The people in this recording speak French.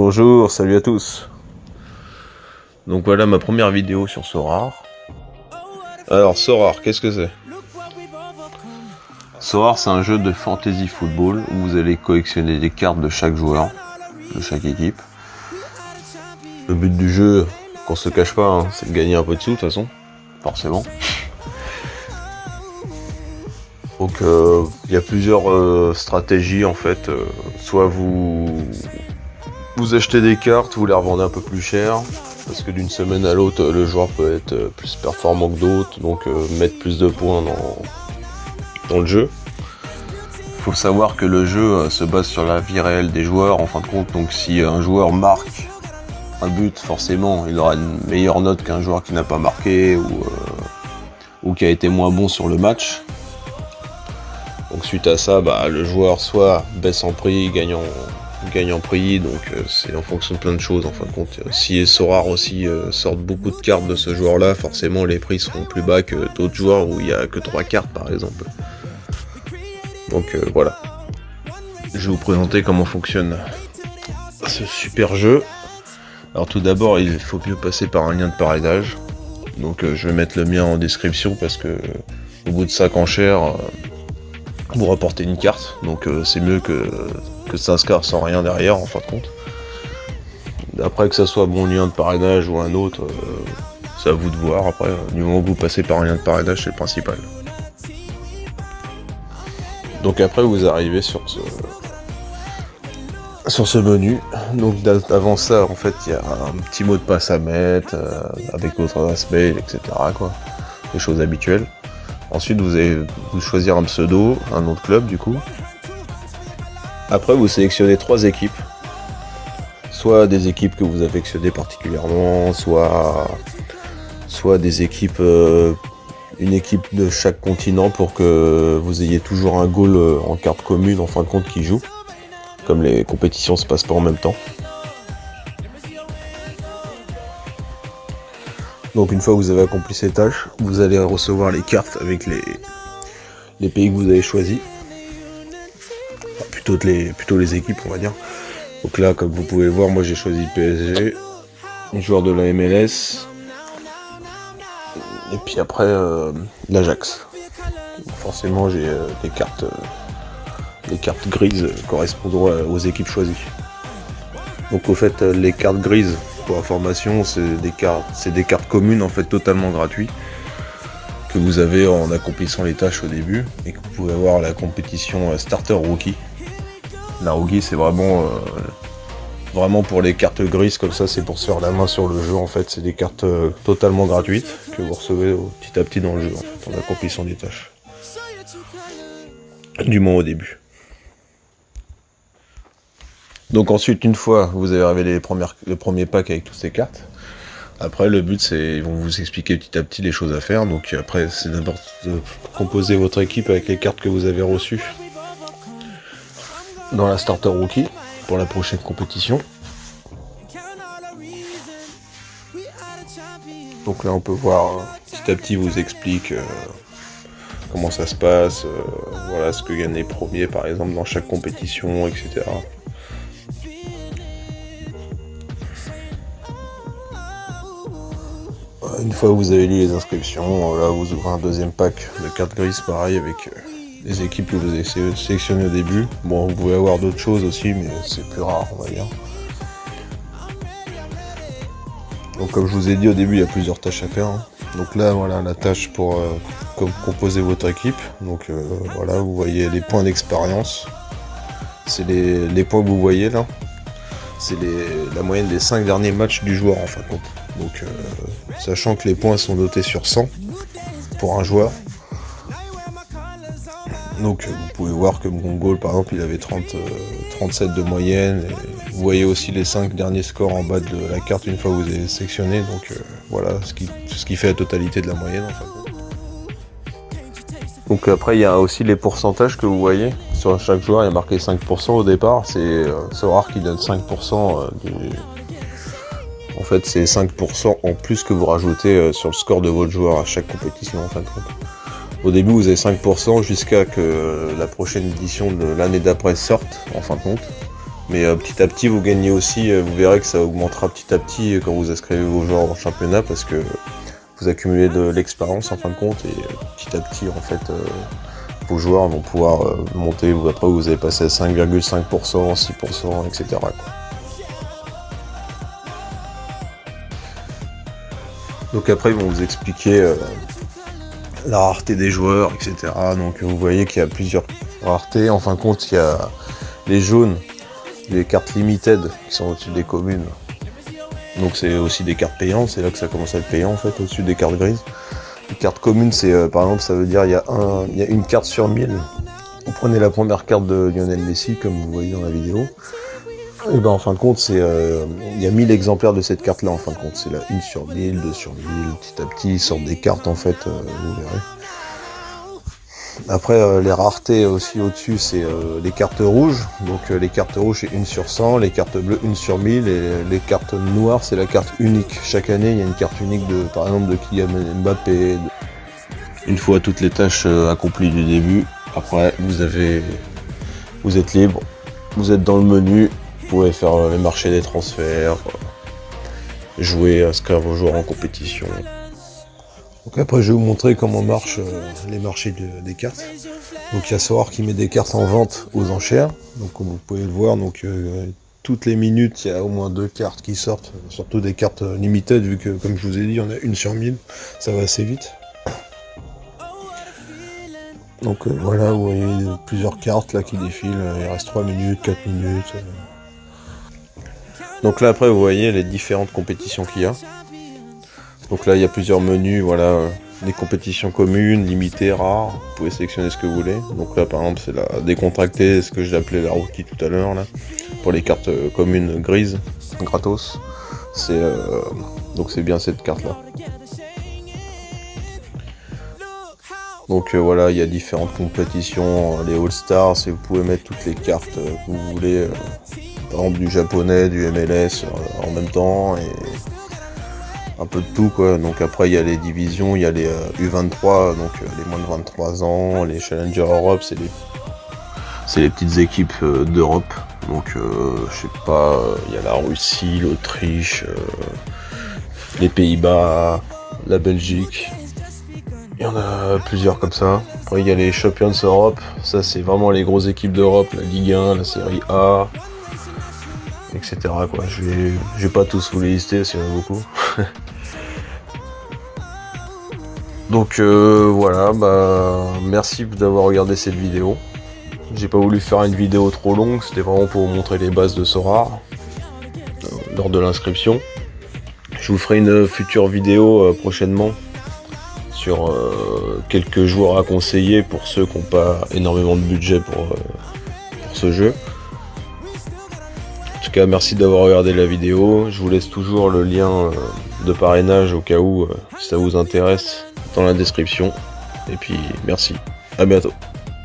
Bonjour, salut à tous. Donc voilà ma première vidéo sur Sorare. Alors Sorare, qu'est-ce que c'est? Sorare, c'est un jeu de fantasy football où vous allez collectionner des cartes de chaque joueur, de chaque équipe. Le but du jeu, qu'on se cache pas, hein, c'est de gagner un peu de sous de toute façon, forcément. Donc il y a plusieurs stratégies en fait. Soit vous achetez des cartes, vous les revendez un peu plus cher, parce que d'une semaine à l'autre, le joueur peut être plus performant que d'autres, donc mettre plus de points dans le jeu. Faut savoir que le jeu se base sur la vie réelle des joueurs en fin de compte, donc si un joueur marque un but, forcément il aura une meilleure note qu'un joueur qui n'a pas marqué ou qui a été moins bon sur le match. Donc suite à ça, le joueur soit baisse en prix, gagne en prix, donc c'est en fonction de plein de choses en fin de compte. Si Sorare aussi sortent beaucoup de cartes de ce joueur-là, forcément les prix seront plus bas que d'autres joueurs où il n'y a que 3 cartes par exemple. Donc voilà. Je vais vous présenter comment fonctionne ce super jeu. Alors tout d'abord, il faut mieux passer par un lien de parrainage. Donc je vais mettre le mien en description parce que au bout de 5 enchères, vous rapportez une carte. Donc c'est mieux que de s'inscrire sans rien derrière en fin de compte. Après que ça soit mon lien de parrainage ou un autre, c'est à vous de voir. Après, du moment que vous passez par un lien de parrainage, c'est le principal. Donc après vous arrivez sur ce menu. Donc avant ça en fait il y a un petit mot de passe à mettre avec votre adresse mail, etc. quoi. Les choses habituelles. Ensuite vous choisir un pseudo, un nom de club du coup. Après vous sélectionnez 3 équipes. Soit des équipes que vous affectionnez particulièrement, soit des équipes, une équipe de chaque continent pour que vous ayez toujours un goal en carte commune en fin de compte qui joue. Comme les compétitions se passent pas en même temps. Donc une fois que vous avez accompli ces tâches, vous allez recevoir les cartes avec les pays que vous avez choisis. Enfin, plutôt les équipes on va dire. Donc là comme vous pouvez voir, moi j'ai choisi le PSG, les joueurs de la MLS, et puis après l'Ajax. Forcément j'ai des cartes grises correspondant aux équipes choisies. Donc au fait les cartes grises, pour information, c'est des cartes communes en fait totalement gratuites que vous avez en accomplissant les tâches au début et que vous pouvez avoir à la compétition Starter Rookie. La Rookie c'est vraiment pour les cartes grises comme ça, c'est pour se faire la main sur le jeu en fait, c'est des cartes totalement gratuites que vous recevez petit à petit dans le jeu en fait, en accomplissant des tâches. Du moins au début. Donc ensuite, une fois vous avez révélé le premier pack avec toutes ces cartes, après le but c'est, ils vont vous expliquer petit à petit les choses à faire. Donc après c'est d'abord de composer votre équipe avec les cartes que vous avez reçues dans la Starter Rookie pour la prochaine compétition. Donc là on peut voir petit à petit vous explique comment ça se passe, voilà ce que gagnent les premiers par exemple dans chaque compétition, etc. Une fois que vous avez lu les inscriptions, là vous ouvrez un deuxième pack de cartes grises pareil avec les équipes que vous avez sélectionnées au début. Bon, vous pouvez avoir d'autres choses aussi, mais c'est plus rare on va dire. Donc comme je vous ai dit au début, il y a plusieurs tâches à faire. Hein. Donc là voilà la tâche pour composer votre équipe. Donc voilà, vous voyez les points d'expérience. C'est les points que vous voyez là. C'est la moyenne des 5 derniers matchs du joueur en fin de compte. Donc sachant que les points sont notés sur 100 pour un joueur. Donc vous pouvez voir que mon goal par exemple il avait 37 de moyenne. Et vous voyez aussi les 5 derniers scores en bas de la carte une fois que vous avez sélectionné. Donc voilà ce qui fait la totalité de la moyenne en fin de compte. Donc après il y a aussi les pourcentages que vous voyez. Sur chaque joueur il y a marqué 5% au départ. C'est rare qui donne 5% En fait c'est 5% en plus que vous rajoutez sur le score de votre joueur à chaque compétition en fin de compte. Au début vous avez 5% jusqu'à que la prochaine édition de l'année d'après sorte en fin de compte. Mais petit à petit, vous gagnez aussi, vous verrez que ça augmentera petit à petit quand vous inscrivez vos joueurs dans le championnat, parce que vous accumulez de l'expérience en fin de compte, et petit à petit, en fait, vos joueurs vont pouvoir monter. Après, vous allez passer à 5,5%, 6%, etc. quoi. Donc après, ils vont vous expliquer la rareté des joueurs, etc. Donc vous voyez qu'il y a plusieurs raretés. En fin de compte, il y a les jaunes, les cartes limited qui sont au-dessus des communes. Donc c'est aussi des cartes payantes, c'est là que ça commence à être payant en fait, au-dessus des cartes grises. Les cartes communes, c'est par exemple, ça veut dire il y a une carte sur 1000. Vous prenez la première carte de Lionel Messi, comme vous voyez dans la vidéo. Et ben en fin de compte, il y a 1000 exemplaires de cette carte-là en fin de compte. C'est la 1 sur 1000, 2 sur 1000, petit à petit, ils sortent des cartes en fait, vous verrez. Après, les raretés aussi au-dessus, c'est les cartes rouges. Donc les cartes rouges, c'est 1 sur 100, les cartes bleues, 1 sur 1000, et les cartes noires, c'est la carte unique. Chaque année, il y a une carte unique, par exemple, de Kylian Mbappé. Une fois toutes les tâches accomplies du début, après, vous êtes libre, vous êtes dans le menu, vous pouvez faire les marchés des transferts, jouer, inscrire vos joueurs en compétition. Donc après, je vais vous montrer comment marchent les marchés des cartes. Donc il y a Sorare qui met des cartes en vente aux enchères. Donc comme vous pouvez le voir, donc toutes les minutes, il y a au moins 2 cartes qui sortent, surtout des cartes limited, vu que comme je vous ai dit, on a 1 sur 1000, ça va assez vite. Donc voilà, vous voyez plusieurs cartes là qui défilent, il reste 3 minutes, 4 minutes. Donc là après, vous voyez les différentes compétitions qu'il y a. Donc là, il y a plusieurs menus, voilà, les compétitions communes, limitées, rares. Vous pouvez sélectionner ce que vous voulez. Donc là, par exemple, c'est la décontractée, ce que j'ai appelé la rookie tout à l'heure, là, pour les cartes communes grises, gratos. Donc c'est bien cette carte-là. Donc voilà, il y a différentes compétitions, les All-Stars, et vous pouvez mettre toutes les cartes que vous voulez. Par exemple, du japonais, du MLS en même temps, et un peu de tout quoi. Donc après il y a les divisions, il y a les U23, donc les moins de 23 ans, les Challenger Europe, c'est les petites équipes d'Europe. Donc je sais pas, il y a la Russie, l'Autriche, les Pays-Bas, la Belgique. Il y en a plusieurs comme ça. Après il y a les Champions Europe, ça c'est vraiment les grosses équipes d'Europe, la Ligue 1, la Série A, etc. quoi. Je vais pas tous vous les lister, parce qu'il y en a beaucoup. Donc voilà, merci d'avoir regardé cette vidéo. J'ai pas voulu faire une vidéo trop longue, c'était vraiment pour vous montrer les bases de Sorare lors de l'inscription. Je vous ferai une future vidéo prochainement sur quelques joueurs à conseiller pour ceux qui n'ont pas énormément de budget pour ce jeu. En tout cas, merci d'avoir regardé la vidéo. Je vous laisse toujours le lien de parrainage au cas où si ça vous intéresse dans la description. Et puis merci, à bientôt.